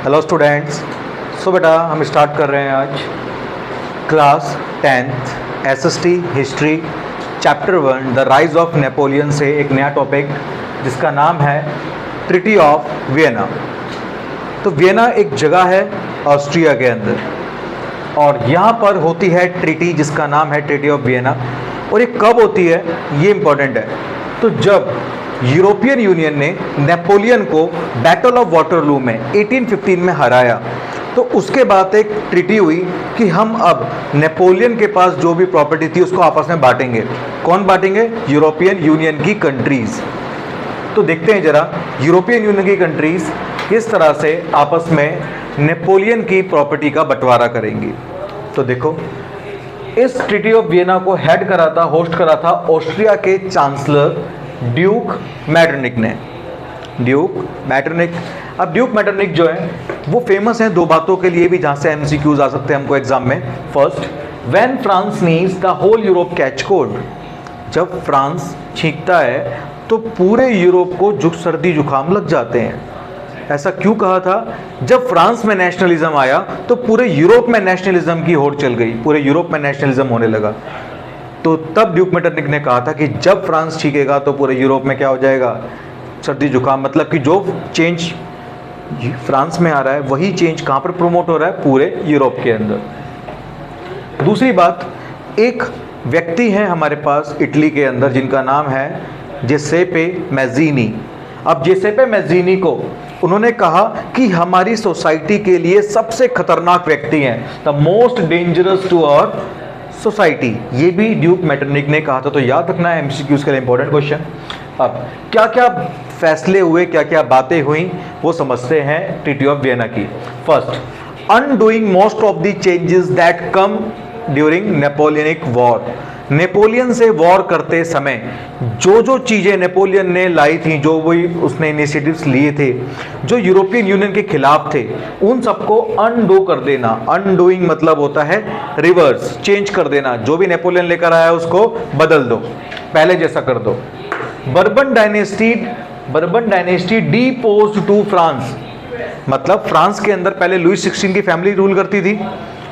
Hello students. सो बेटा हम start कर रहे हैं आज class 10th SST history chapter 1 the rise of Napoleon से एक नया टॉपिक जिसका नाम है ट्रीटी ऑफ वियना। तो वियना एक जगह है ऑस्ट्रिया के अंदर और यहाँ पर होती है ट्रीटी जिसका नाम है ट्रीटी ऑफ वियना। और ये कब होती है ये इंपॉर्टेंट है। तो जब यूरोपियन यूनियन ने नेपोलियन को बैटल ऑफ वाटरलू में 1815 में हराया तो उसके बाद एक ट्रीटी हुई कि हम अब नेपोलियन के पास जो भी प्रॉपर्टी थी उसको आपस में बांटेंगे। कौन बांटेंगे? यूरोपियन यूनियन की कंट्रीज। तो देखते हैं जरा यूरोपियन यूनियन की कंट्रीज किस तरह से आपस में नेपोलियन की प्रॉपर्टी का बंटवारा करेंगी। तो देखो, इस ट्रीटी ऑफ वियना को हेड करा था, होस्ट करा था ऑस्ट्रिया के चांसलर ड्यूक मैटरनिक ने। Duke Metternich. अब ड्यूक मैटरनिक जो है वो फेमस है दो बातों के लिए भी जहां से एमसीक्यूज आ सकते हैं हमको एग्जाम में। First, when France needs the whole Europe catch cold. जब फ्रांस छींकता है तो पूरे यूरोप को सर्दी जुकाम लग जाते हैं। ऐसा क्यों कहा था? जब फ्रांस में नेशनलिज्म आया तो पूरे यूरोप में नेशनलिज्म की होड़ चल गई, पूरे यूरोप में नेशनलिज्म होने लगा। तो तब ड्यूक मैटरनिक ने कहा था कि जब फ्रांस छींकेगा तो पूरे यूरोप में क्या हो जाएगा? सर्दी जुकाम। मतलब कि जो चेंज फ्रांस में आ रहा है वही चेंज कहाँ पर प्रमोट हो रहा है? पूरे यूरोप के अंदर। दूसरी बात, एक व्यक्ति है हमारे पास इटली के अंदर जिनका नाम है जिसेपे मैज़ीनी। अब जिसेपे मैज़ीनी को उन्होंने कहा कि हमारी सोसाइटी के लिए सबसे खतरनाक व्यक्ति हैं, the most dangerous to our society. ये भी ड्यूक मैटरनिक ने कहा था। तो याद रखना है एमसीक्यूज के लिए इंपॉर्टेंट क्वेश्चन। अब क्या क्या फैसले हुए, क्या क्या बातें हुई वो समझते हैं ट्रीटी ऑफ वियना की। First, undoing most of the changes that come during Napoleonic war. Napoleon से वॉर करते समय जो जो चीज़ें नेपोलियन ने लाई थी, जो वही उसने इनिशिएटिव्स लिए थे जो यूरोपियन यूनियन के खिलाफ थे, उन सबको अनडू कर देना। अनडूइंग मतलब होता है रिवर्स, चेंज कर देना। जो भी नेपोलियन लेकर आया उसको बदल दो, पहले जैसा कर दो। Bourbon dynasty deposed to France. मतलब फ्रांस के अंदर पहले लुई 16 की फैमिली रूल करती थी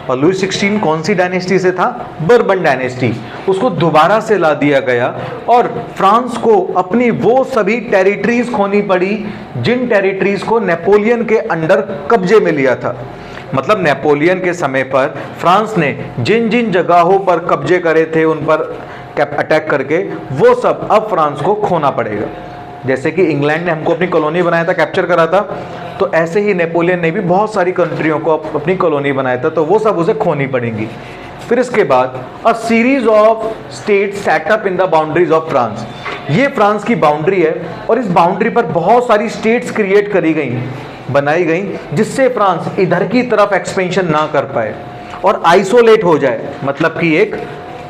और लुई 16 कौन सी डायनेस्टी से था? Bourbon dynasty. उसको दोबारा से ला दिया गया और फ्रांस को अपनी वो सभी टेरिटरीज खोनी पड़ी जिन टेरिटरीज को नेपोलियन के अंडर कब्जे में लिया था। मतलब नेपोलियन के समय पर फ्रांस ने जिन जिन जगहों पर कब्जे करे थे उन पर अटैक करके वो सब अब फ्रांस को खोना पड़ेगा। जैसे कि इंग्लैंड ने हमको अपनी कॉलोनी बनाया था, कैप्चर करा था, तो ऐसे ही नेपोलियन ने भी बहुत सारी कंट्रियों को अपनी कॉलोनी बनाया था, तो वो सब उसे खोनी पड़ेंगी। फिर इसके बाद a series of state setup in the boundaries of France. ये फ्रांस की बाउंड्री है और इस बाउंड्री पर बहुत सारी स्टेट्स क्रिएट करी गई, बनाई गई, जिससे फ्रांस इधर की तरफ एक्सपेंशन ना कर पाए और आइसोलेट हो जाए। मतलब कि एक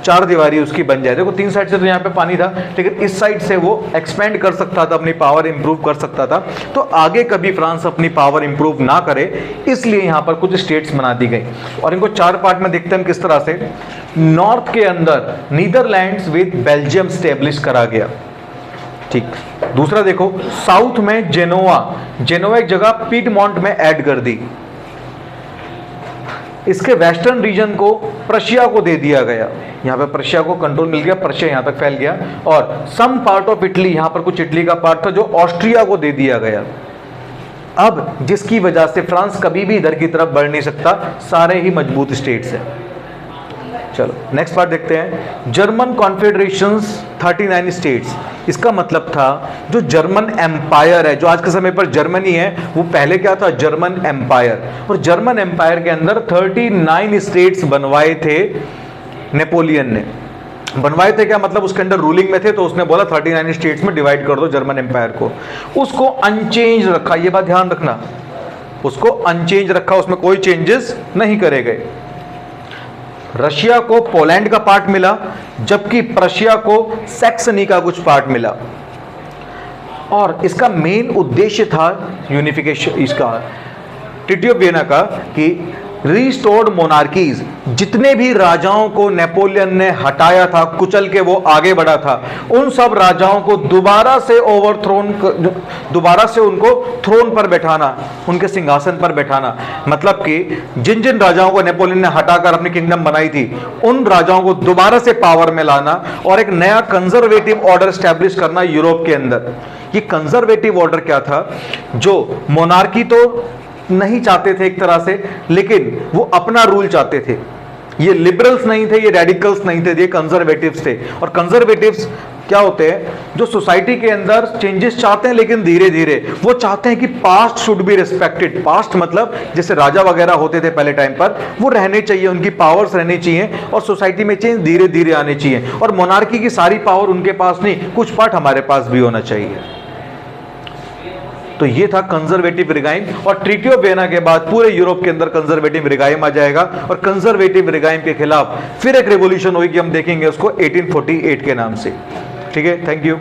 चार दीवारी उसकी बन जाए। देखो, तीन साइड से तो यहाँ पे पानी था, लेकिन इस साइड से वो एक्सपेंड कर सकता था, अपनी पावर इंप्रूव कर सकता था। तो आगे कभी फ्रांस अपनी पावर इंप्रूव ना करे इसलिए यहाँ पर कुछ स्टेट्स बना दी गई और इनको चार पार्ट में देखते हैं हम किस तरह से। नॉर्थ के अंदर नीदरलैंड्स विद बेल्जियम स्टेब्लिश करा गया। ठीक। दूसरा देखो, साउथ में जेनोवा एक जगह पीडमोंट में ऐड कर दी। इसके वेस्टर्न रीजन को प्रशिया को दे दिया गया। यहाँ पे प्रशिया को कंट्रोल मिल गया, प्रशिया यहाँ तक फैल गया। और सम पार्ट ऑफ इटली, यहाँ पर कुछ इटली का पार्ट था जो ऑस्ट्रिया को दे दिया गया। अब जिसकी वजह से फ्रांस कभी भी इधर की तरफ बढ़ नहीं सकता, सारे ही मजबूत स्टेट्स हैं। चलो नेक्स्ट पार्ट देखते हैं। German confederations 39 states. इसका मतलब था जो जर्मन एम्पायर है, जो आज के समय पर जर्मनी है, वो पहले क्या था? German empire. और जर्मन एम्पायर के अंदर 39 स्टेट्स बनवाए थे नेपोलियन ने। बनवाए थे क्या मतलब? उसके अंदर रूलिंग में थे, तो उसने बोला 39 स्टेट्स में डिवाइड कर दो जर्मन एम्पायर को। उसको अनचेंज रखा, ये बात ध्यान रखना, उसको अनचेंज रखा, उसमें कोई चेंजेस नहीं करे गए। रशिया को पोलैंड का पार्ट मिला, जबकि प्रशिया को सैक्सनी का कुछ पार्ट मिला। और इसका मेन उद्देश्य था यूनिफिकेशन, इसका ट्रीटी ऑफ वियना का, कि रीस्टोर्ड मोनार्कीज, जितने भी राजाओं को नेपोलियन ने हटाया था, कुचल के वो आगे बढ़ा था, उन सब राजाओं को दोबारा से दोबारा से उनको थ्रोन पर बैठाना, उनके सिंहासन पर बैठाना। मतलब कि जिन जिन राजाओं को नेपोलियन ने हटाकर अपनी किंगडम बनाई थी, उन राजाओं को दोबारा से पावर में लाना और एक नया कंजर्वेटिव ऑर्डर स्टैब्लिश करना यूरोप के अंदर। ये कंजर्वेटिव ऑर्डर क्या था? जो मोनार्की तो नहीं चाहते थे एक तरह से, लेकिन वो अपना रूल चाहते थे। ये लिबरल्स नहीं थे, ये रेडिकल्स नहीं थे, ये कंजर्वेटिव्स थे। और कंजर्वेटिव्स क्या होते हैं? जो सोसाइटी के अंदर चेंजेस चाहते हैं, लेकिन धीरे धीरे वो चाहते हैं कि past should be respected. Past मतलब जैसे राजा वगैरह होते थे पहले टाइम पर, वो रहने चाहिए, उनकी पावर्स रहनी चाहिए और सोसाइटी में चेंज धीरे धीरे आने चाहिए। और मोनार्की की सारी पावर उनके पास नहीं, कुछ पार्ट हमारे पास भी होना चाहिए। तो ये था कंजर्वेटिव रिगाइम। और ट्रीटी ऑफ वियना के बाद पूरे यूरोप के अंदर कंजर्वेटिव रिगाइम आ जाएगा और कंजर्वेटिव रिगाइम के खिलाफ फिर एक रेवोल्यूशन होगी, हम देखेंगे उसको 1848 के नाम से। ठीक है, थैंक यू।